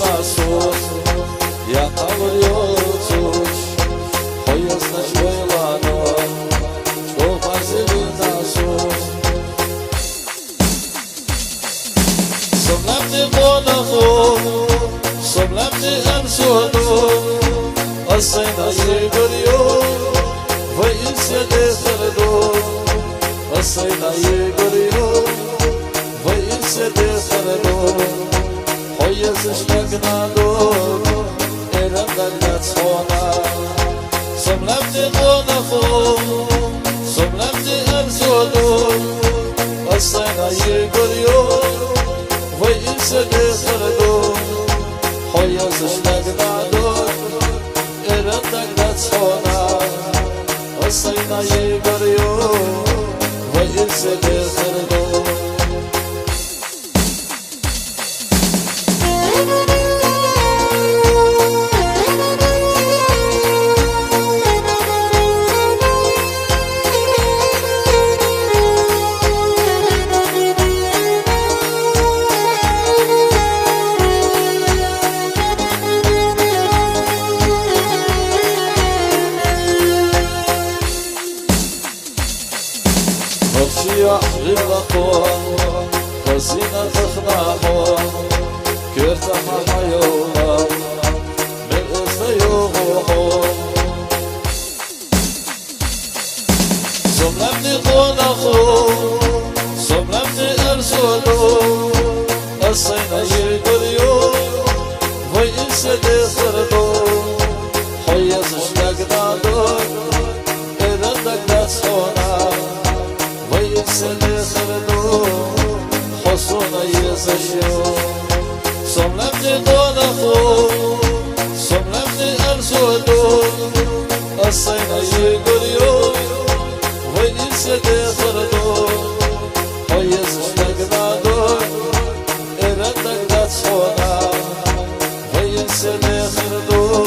nasus Ja tavriotuš Hojas na švojlano Čko parzili nasus Som lamni bonahu Som lamni ansudu Asayna yegriyo Vayse de khardo Asayna yegriyo Vayse de khardo Hoyas shnagnado Eran dallat sona Som lamni bonahu Som lamni ansudu Asayna yegriyo Vayse de khardo Hoyas shnagnado Eran dallat sona Asayna yegriyo Vayse de khardo Vapşiya rivako Kazina tıknamo Kürtaha hayola Men özde yoğuhu Somlemni konahu Somlemni ersolu Asayna yegriyo Vay ise de kırdo Hoyaz işlagnado Erendak dat sona Vayse de kırdo Hosuna yazışıyor Somlemni konahu Somlemni ersolu Asayna yegriyo Vayse de kırdo Hoyaz işlagnado Erendak dat sona Vayse de kırdo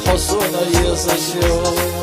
Hosuna yazışıyor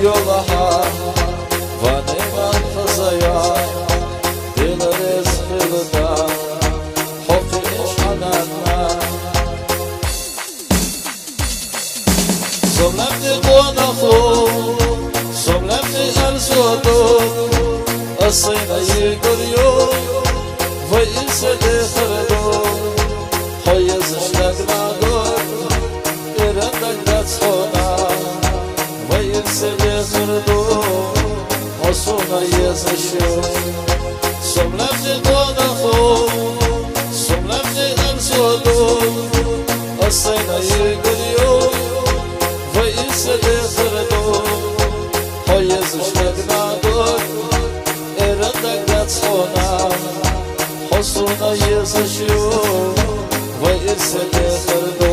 Yolaha Vaneman fazaya Dileriz kılda Hofi işhananna Somlemni konahu Somlemni arzudu Asayna yegriyo Vayse de kırdo Hoyaz işlagnado Erendak dat sona Vayse de kırdo Hosuna yazışıyor Somlemni konahu Somlemni ersolu Asayna yegriyo Vayse de kırdo Hoyaz işlagnado Erendak dat sona Hosuna yazışıyor Vayse de kırdo